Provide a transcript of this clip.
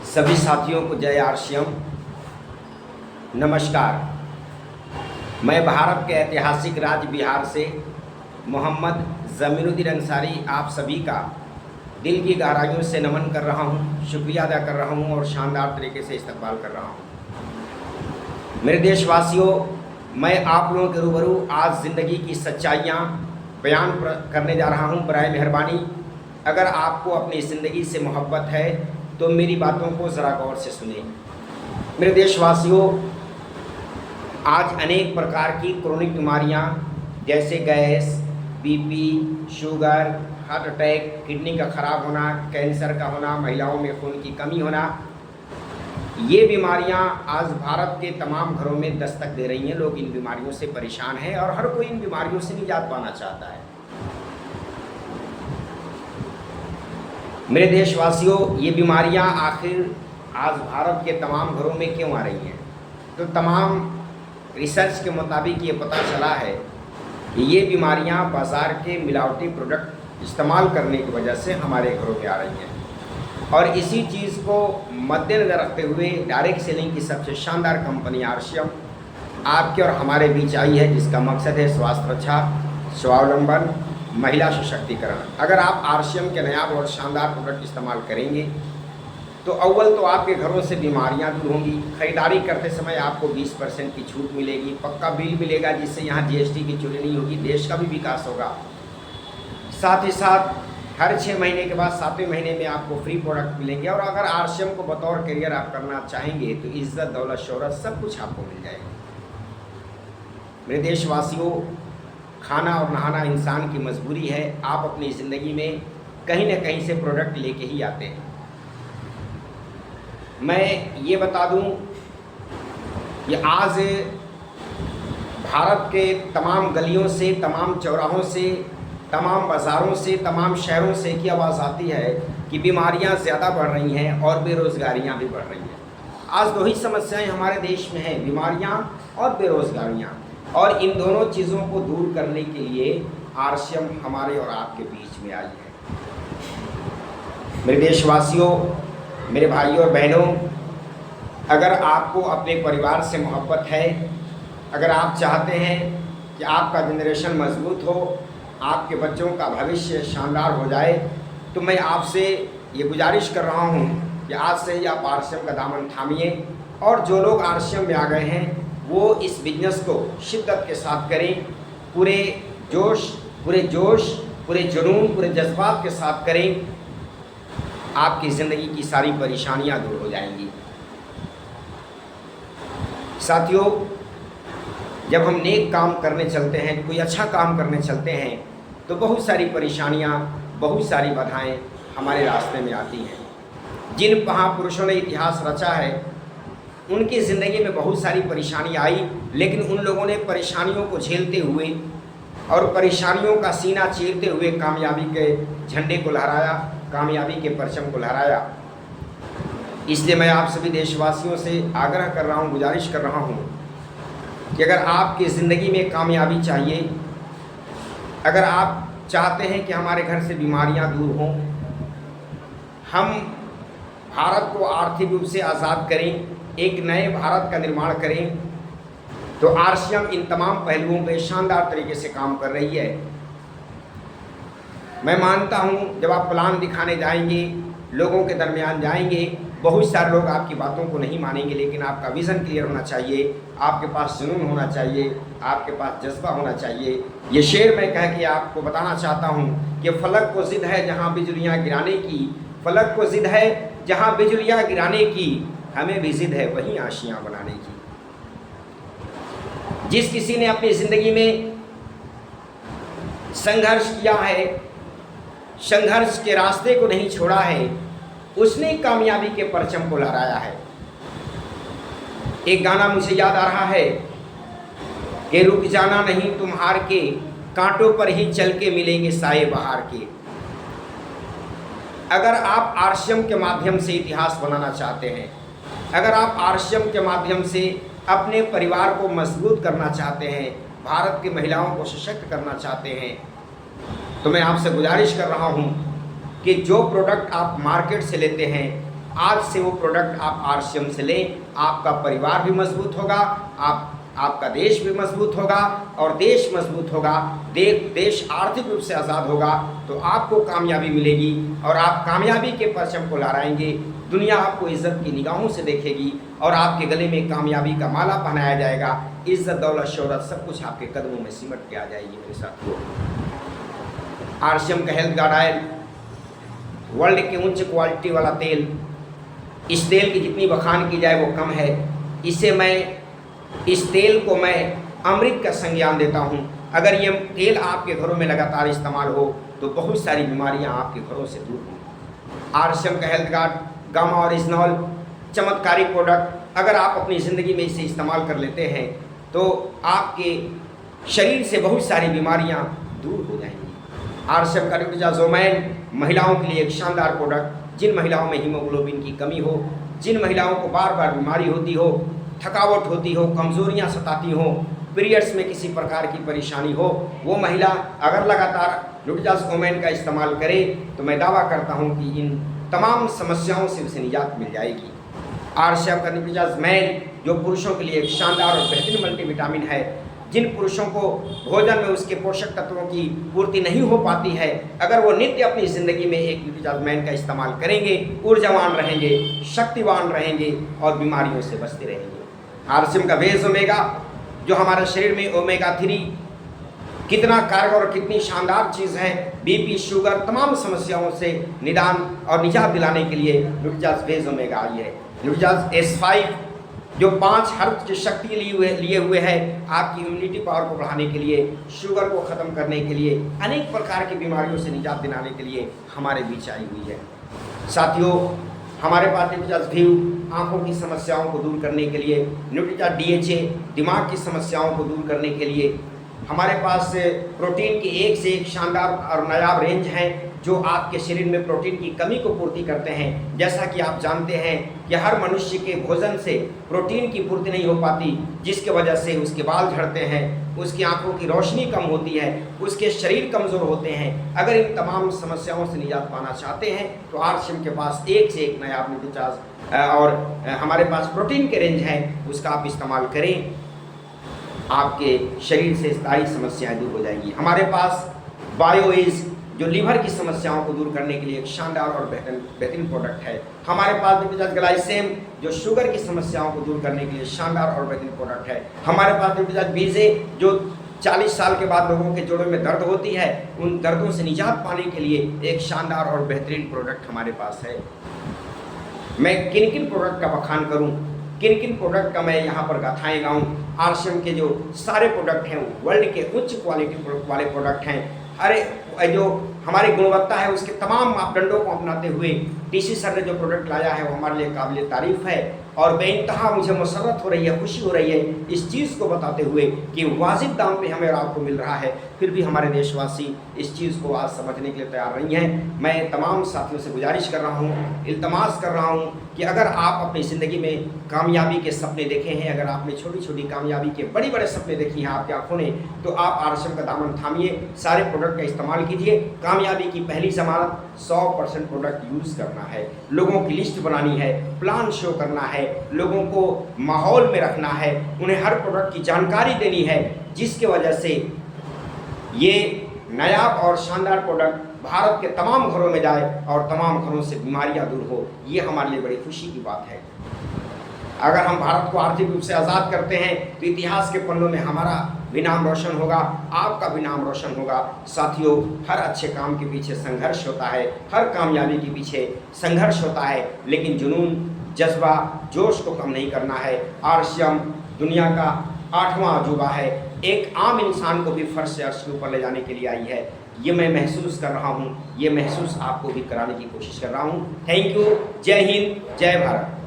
सभी साथियों को जय आरसीएम। नमस्कार। मैं भारत के ऐतिहासिक राज्य बिहार से मोहम्मद ज़मीनुद्दीन अंसारी आप सभी का दिल की गहराइयों से नमन कर रहा हूं, शुक्रिया अदा कर रहा हूं और शानदार तरीके से इस्तकबाल कर रहा हूं। मेरे देशवासियों, मैं आप लोगों के रूबरू आज ज़िंदगी की सच्चाइयाँ बयान करने जा रहा हूं। बराए मेहरबानी अगर आपको अपनी ज़िंदगी से मोहब्बत है तो मेरी बातों को ज़रा गौर से सुनें। मेरे देशवासियों, आज अनेक प्रकार की क्रोनिक बीमारियां जैसे gas, BP, sugar, heart attack, kidney का ख़राब होना, कैंसर का होना, महिलाओं में खून की कमी होना, ये बीमारियां आज भारत के तमाम घरों में दस्तक दे रही हैं। लोग इन बीमारियों से परेशान हैं और हर कोई इन बीमारियों से निजात पाना चाहता है। मेरे देशवासियों, ये बीमारियां आखिर आज भारत के तमाम घरों में क्यों आ रही हैं? तो तमाम रिसर्च के मुताबिक ये पता चला है कि ये बीमारियां बाज़ार के मिलावटी प्रोडक्ट इस्तेमाल करने की वजह से हमारे घरों में आ रही हैं। और इसी चीज़ को मद्देनज़र रखते हुए डायरेक्ट सेलिंग की सबसे शानदार कंपनी आरसीएम आपके और हमारे बीच आई है, जिसका मकसद है स्वास्थ्य रक्षा, स्वावलंबन, महिला सशक्तिकरण। अगर आप आरसीएम के नायाब और शानदार प्रोडक्ट इस्तेमाल करेंगे तो अव्वल तो आपके घरों से बीमारियां दूर होंगी। खरीदारी करते समय आपको 20% की छूट मिलेगी, पक्का बिल मिलेगा जिससे यहाँ जीएसटी की चोरी नहीं होगी, देश का भी विकास होगा। साथ ही साथ हर 6 महीने के बाद 7वें महीने में आपको फ्री प्रोडक्ट मिलेंगे। और अगर आरसीएम को बतौर करियर आप करना चाहेंगे तो इज्जत, दौलत, शोहरत सब कुछ आपको मिल जाएगा। मेरे देशवासियों, खाना और नहाना इंसान की मजबूरी है। आप अपनी ज़िंदगी में कहीं न कहीं से प्रोडक्ट लेके ही आते हैं। मैं ये बता दूं कि आज भारत के तमाम गलियों से, तमाम चौराहों से, तमाम बाज़ारों से, तमाम शहरों से की आवाज़ आती है कि बीमारियां ज़्यादा बढ़ रही हैं और बेरोज़गारियां भी बढ़ रही हैं। आज दो ही समस्याएं हमारे देश में हैं, बीमारियां और बेरोज़गारियां। और इन दोनों चीज़ों को दूर करने के लिए आरसीएम हमारे और आपके बीच में आई है। मेरे देशवासियों, मेरे भाइयों और बहनों, अगर आपको अपने परिवार से मोहब्बत है, अगर आप चाहते हैं कि आपका जनरेशन मजबूत हो, आपके बच्चों का भविष्य शानदार हो जाए, तो मैं आपसे ये गुजारिश कर रहा हूँ कि आज से ही आप आरसीएम का दामन थामिए। और जो लोग आरसीएम में आ गए हैं वो इस बिजनेस को शिद्दत के साथ करें, पूरे जोश, पूरे जुनून, पूरे जज्बात के साथ करें। आपकी ज़िंदगी की सारी परेशानियां दूर हो जाएंगी। साथियों, जब हम नेक काम करने चलते हैं, कोई अच्छा काम करने चलते हैं, तो बहुत सारी परेशानियां, बहुत सारी बाधाएं हमारे रास्ते में आती हैं। जिन महापुरुषों ने इतिहास रचा है उनकी ज़िंदगी में बहुत सारी परेशानी आई, लेकिन उन लोगों ने परेशानियों को झेलते हुए और परेशानियों का सीना चीरते हुए कामयाबी के झंडे को लहराया, कामयाबी के परचम को लहराया। इसलिए मैं आप सभी देशवासियों से आग्रह कर रहा हूँ, गुजारिश कर रहा हूँ कि अगर आपकी ज़िंदगी में कामयाबी चाहिए, अगर आप चाहते हैं कि हमारे घर से बीमारियाँ दूर हों, हम भारत को आर्थिक रूप से आज़ाद करें, एक नए भारत का निर्माण करें, तो आरसीएम इन तमाम पहलुओं पर शानदार तरीके से काम कर रही है। मैं मानता हूं, जब आप प्लान दिखाने जाएंगे, लोगों के दरमियान जाएंगे, बहुत सारे लोग आपकी बातों को नहीं मानेंगे, लेकिन आपका विज़न क्लियर होना चाहिए, आपके पास जुनून होना चाहिए, आपके पास जज्बा होना चाहिए। ये शेर मैं कह के आपको बताना चाहता हूं कि फलक को ज़िद है जहां बिजलियां गिराने की, फलक को ज़िद है जहां बिजलियां गिराने की, हमें भी ज़िद है वहीं आशियां बनाने की। जिस किसी ने अपनी ज़िंदगी में संघर्ष किया है, संघर्ष के रास्ते को नहीं छोड़ा है, उसने कामयाबी के परचम को लहराया है। एक गाना मुझे याद आ रहा है कि रुक जाना नहीं तुम हार के, कांटों पर ही चल के मिलेंगे साए बहार के। अगर आप आरसीएम के माध्यम से इतिहास बनाना चाहते हैं, अगर आप आरसीएम के माध्यम से अपने परिवार को मजबूत करना चाहते हैं, भारत की महिलाओं को सशक्त करना चाहते हैं, तो मैं आपसे गुजारिश कर रहा हूं कि जो प्रोडक्ट आप मार्केट से लेते हैं आज से वो प्रोडक्ट आप आरसीएम से लें, आपका परिवार भी मजबूत होगा, आपका देश भी मजबूत होगा, और देश मजबूत होगा, देश आर्थिक रूप से आज़ाद होगा, तो आपको कामयाबी मिलेगी और आप कामयाबी के परचम को लहराएंगे। दुनिया आपको इज्जत की निगाहों से देखेगी और आपके गले में कामयाबी का माला पहनाया जाएगा। इज्जत, दौलत, शोहरत सब कुछ आपके कदमों में सिमट के आ जाएगी। मेरे साथियों, आरसीएम का हेल्थ गार्ड ऑयल वर्ल्ड के उच्च क्वालिटी वाला तेल, इस तेल की जितनी बखान की जाए वो कम है। इस तेल को मैं अमृत का संज्ञान देता हूँ। अगर ये तेल आपके घरों में लगातार इस्तेमाल हो तो बहुत सारी बीमारियाँ आपके घरों से दूर हों। आरसीएम का हेल्थ गार्ड गामा ओरिजिनल चमत्कारी प्रोडक्ट, अगर आप अपनी ज़िंदगी में इसे इस्तेमाल कर लेते हैं तो आपके शरीर से बहुत सारी बीमारियाँ दूर हो जाएंगी। आरसीएम का न्यूट्रिजाजोमैन महिलाओं के लिए एक शानदार प्रोडक्ट, जिन महिलाओं में हीमोग्लोबिन की कमी हो, जिन महिलाओं को बार बार बीमारी होती हो, थकावट होती हो, कमज़ोरियाँ सताती हो, पीरियड्स में किसी प्रकार की परेशानी हो, वो महिला अगर लगातार न्यूट्रिजाजोमैन का इस्तेमाल करे तो मैं दावा करता हूँ कि इन तमाम समस्याओं से उसे निजात मिल जाएगी। आरसीएम का न्यूट्रिजाजोमैन जो पुरुषों के लिए एक शानदार और बेहतरीन मल्टीविटामिन है, जिन पुरुषों को भोजन में उसके पोषक तत्वों की पूर्ति नहीं हो पाती है, अगर वो नित्य अपनी ज़िंदगी में एक न्यूट्रिजाजोमैन का इस्तेमाल करेंगे, ऊर्जावान रहेंगे, शक्तिवान रहेंगे और बीमारियों से बचते रहेंगे। आरसीएम का वेज ओमेगा जो हमारे शरीर में ओमेगा 3 कितना कारगर और कितनी शानदार चीज़ है, बीपी, शुगर, तमाम समस्याओं से निदान और निजात दिलाने के लिए न्यूट्रिजाज वेज ओमेगा आई है। न्यूट्रिजाज S5 जो 5 हर्ब की शक्ति लिए हुए है, आपकी इम्यूनिटी पावर को बढ़ाने के लिए, शुगर को ख़त्म करने के लिए, अनेक प्रकार की बीमारियों से निजात दिलाने के लिए हमारे बीच आई हुई है। साथियों, हमारे पास न्यूट्रिजाज व्यू आँखों की समस्याओं को दूर करने के लिए, न्यूट्रिजाज DHA दिमाग की समस्याओं को दूर करने के लिए, हमारे पास प्रोटीन की एक से एक शानदार और नायाब रेंज हैं जो आपके शरीर में प्रोटीन की कमी को पूर्ति करते हैं। जैसा कि आप जानते हैं कि हर मनुष्य के भोजन से प्रोटीन की पूर्ति नहीं हो पाती, जिसके वजह से उसके बाल झड़ते हैं, उसकी आंखों की रोशनी कम होती है, उसके शरीर कमज़ोर होते हैं। अगर इन तमाम समस्याओं से निजात पाना चाहते हैं तो आरसीएम के पास एक से एक नायाब न्यूट्रिचार्ज और हमारे पास प्रोटीन के रेंज है, उसका आप इस्तेमाल करें, आपके शरीर से सारी समस्याएं दूर हो जाएगी। हमारे पास बायोइज जो लीवर की समस्याओं को दूर करने के लिए एक शानदार और बेहतरीन प्रोडक्ट है। हमारे पास न्यूट्रिजाज ग्लाइसेम जो शुगर की समस्याओं को दूर करने के लिए शानदार और बेहतरीन प्रोडक्ट है। हमारे पास न्यूट्रिजाज बीजे जो 40 साल के बाद लोगों के जोड़ों में दर्द होती है, उन दर्दों से निजात पाने के लिए एक शानदार और बेहतरीन प्रोडक्ट हमारे पास है। मैं किन किन प्रोडक्ट का बखान करूँ, किन किन प्रोडक्ट का मैं यहाँ पर गाथाएँ गाऊँ। आरसीएम के जो सारे प्रोडक्ट हैं वर्ल्ड के उच्च क्वालिटी वाले प्रोडक्ट हैं। अरे जो हमारी गुणवत्ता है उसके तमाम मापदंडों को अपनाते हुए टीसी सर ने जो प्रोडक्ट लाया है वो हमारे लिए काबिल तारीफ़ है और बेइंतहा मुझे मसरत हो रही है, खुशी हो रही है इस चीज़ को बताते हुए कि वाजिब दाम पे हमें और आपको मिल रहा है। फिर भी हमारे देशवासी इस चीज़ को आज समझने के लिए तैयार नहीं हैं। मैं तमाम साथियों से गुजारिश कर रहा हूँ, इल्तमास कर रहा हूँ कि अगर आप अपनी ज़िंदगी में कामयाबी के सपने देखे हैं, अगर आपने छोटी छोटी कामयाबी के बड़े बड़े सपने देखे हैं आपकी आंखों ने, तो आप आरसीएम का दामन थामिए, सारे प्रोडक्ट का इस्तेमाल कीजिए। कामयाबी की पहली ज़मानत 100% प्रोडक्ट यूज़ करना है, लोगों की लिस्ट बनानी है, प्लान शो करना है, लोगों को माहौल में रखना है, उन्हें हर प्रोडक्ट की जानकारी देनी है, जिसके वजह से ये नायाब और शानदार प्रोडक्ट भारत के तमाम घरों में जाए और तमाम घरों से बीमारियां दूर हो। ये हमारे लिए बड़ी खुशी की बात है। अगर हम भारत को आर्थिक रूप से आज़ाद करते हैं तो इतिहास के पन्नों में हमारा भी नाम रोशन होगा, आपका भी नाम रोशन होगा। साथियों, हर अच्छे काम के पीछे संघर्ष होता है, हर कामयाबी के पीछे संघर्ष होता है, लेकिन जुनून, जज्बा, जोश को कम नहीं करना है। आरसीएम दुनिया का 8वां अजूबा है, एक आम इंसान को भी फर्श से अर्श के ऊपर ले जाने के लिए आई है। ये मैं महसूस कर रहा हूँ, ये महसूस आपको भी कराने की कोशिश कर रहा हूँ। Thank you. जय हिंद, जय भारत।